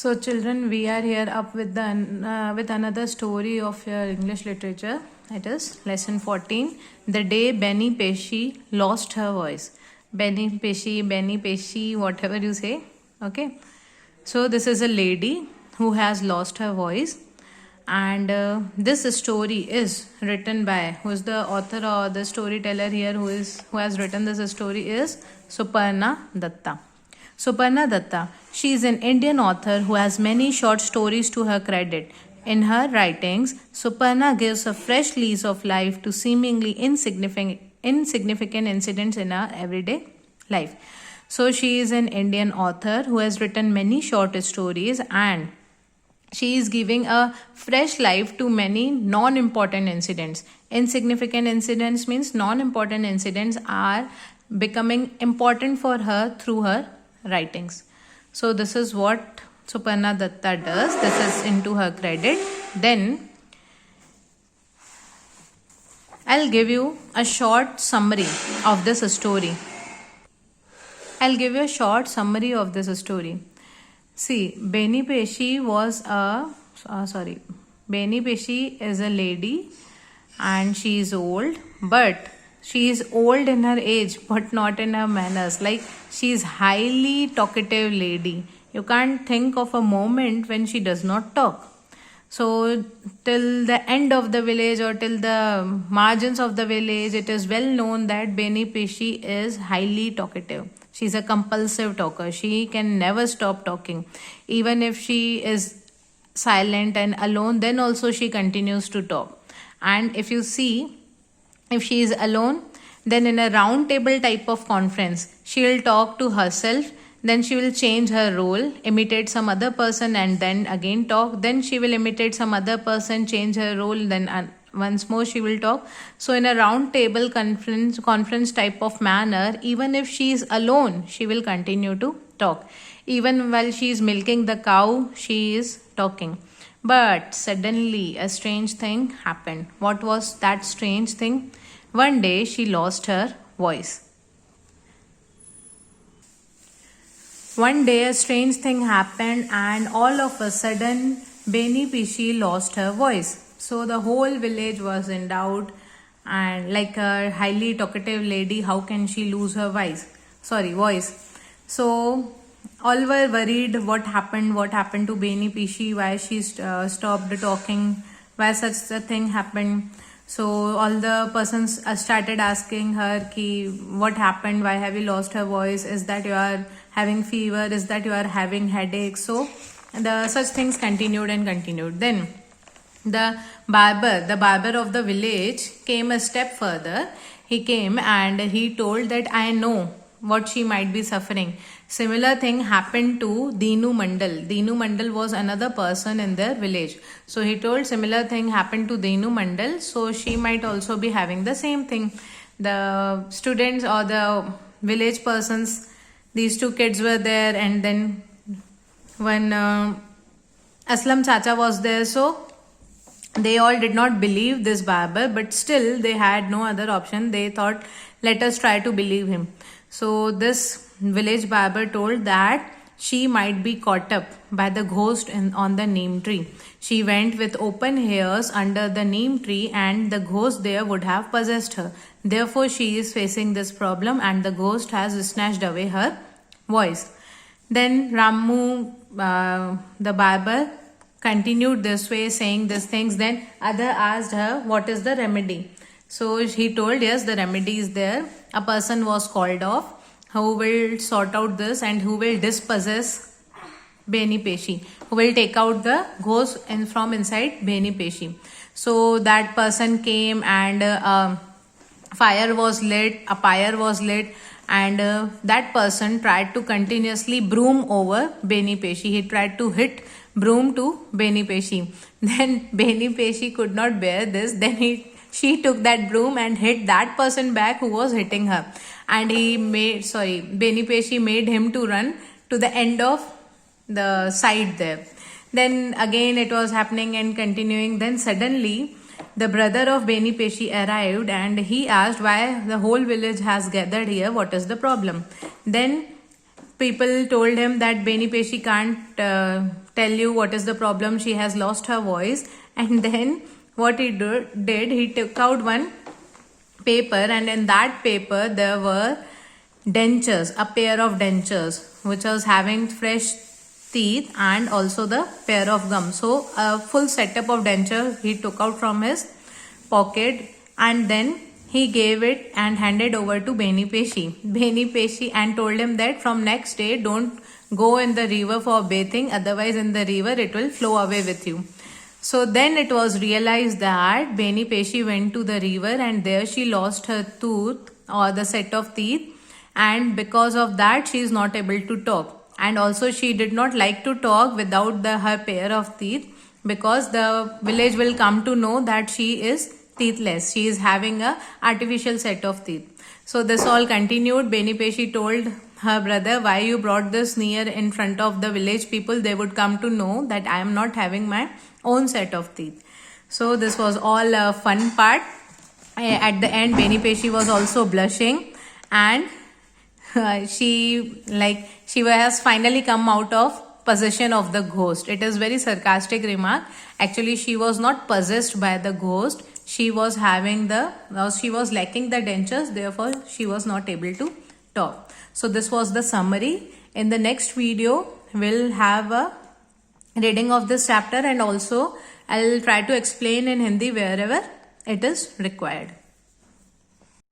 So, children, we are here up with the with another story of your English literature. It is lesson 14, the day Benny Pesci lost her voice. Benny Pesci, whatever you say. Okay. So, this is a lady who has lost her voice, and this story is written by, who's the author or the storyteller here, who has written this story is Suparna Datta. Suparna Datta. She is an Indian author who has many short stories to her credit. In her writings, Suparna gives a fresh lease of life to seemingly insignificant incidents in our everyday life. So, she is an Indian author who has written many short stories, and she is giving a fresh life to many non-important incidents. Insignificant incidents means non-important incidents are becoming important for her through her writings. So this is what Suparna Datta does. This is into her credit. Then I'll give you a short summary of this story. See, Benny Pesci Benny Pesci is a lady and she is old, but she is old in her age but not in her manners. Like, she is highly talkative lady. You can't think of a moment when she does not talk. So till the end of the village or till the margins of the village, it is well known that Benny Pesci is highly talkative. She's a compulsive talker. She can never stop talking. Even if she is silent and alone, then also she continues to talk. And if you see, if she is alone, then in a round table type of conference, she will talk to herself. Then she will change her role, imitate some other person, and then again talk. Then she will imitate some other person, change her role, then once more she will talk. So in a round table conference type of manner, even if she is alone, she will continue to talk. Even while she is milking the cow, she is talking. But suddenly a strange thing happened. What was that strange thing? One day she lost her voice. One day a strange thing happened, and all of a sudden Benny Pesci lost her voice. So the whole village was in doubt, and like a highly talkative lady, how can she lose her voice? So all were worried. What happened to Benny Pesci? Why she stopped talking? Why such a thing happened? So all the persons started asking her ki what happened? Why have you lost her voice? Is that you are having fever? Is that you are having headache? So the such things continued and continued. Then the barber of the village came a step further. He came and he told that I know what she might be suffering. Similar thing happened to Dinu Mandal. Dinu Mandal was another person in their village. So he told similar thing happened to Dinu Mandal. So she might also be having the same thing. The students or the village persons, these two kids were there, and then when Aslam Chacha was there, so they all did not believe this barber, but still they had no other option. They thought, let us try to believe him. So this village barber told that she might be caught up by the ghost on the neem tree. She went with open hairs under the neem tree, and the ghost there would have possessed her. Therefore, she is facing this problem, and the ghost has snatched away her voice. Then Ramu, the barber, continued this way, saying these things. Then other asked her, what is the remedy? So he told, yes, the remedy is there. A person was called off who will sort out this and who will dispossess Benny Pesci, who will take out the ghost from inside Benny Pesci. So that person came, and a pyre was lit, and that person tried to continuously broom over Benny Pesci. He tried to hit broom to Benny Pesci. Then Benny Pesci could not bear this. Then she took that broom and hit that person back who was hitting her. And Benny Pesci made him to run to the end of the side there. Then again it was happening and continuing. Then suddenly the brother of Benny Pesci arrived, and he asked why the whole village has gathered here. What is the problem? Then people told him that Beni Peshi can't tell you what is the problem. She has lost her voice. And then what he did, he took out one paper, and in that paper there were dentures, a pair of dentures, which was having fresh teeth and also the pair of gums. So a full setup of denture he took out from his pocket, and then he gave it and handed over to Beni Peshi and told him that from next day don't go in the river for bathing, otherwise in the river it will flow away with you. So then it was realized that Beni Peshi went to the river and there she lost her tooth or the set of teeth, and because of that she is not able to talk, and also she did not like to talk without her pair of teeth, because the village will come to know that she is teethless. She is having a artificial set of teeth. So this all continued. Beni Peshi told her brother, why you brought this near in front of the village people? They would come to know that I am not having my own set of teeth. So this was all a fun part. At the end, Beni Peshi was also blushing, and she has finally come out of possession of the ghost. It is very sarcastic remark. Actually, she was not possessed by the ghost. She was lacking the dentures, therefore she was not able to talk. So this was the summary. In the next video, we'll have a reading of this chapter, and also I'll try to explain in Hindi wherever it is required.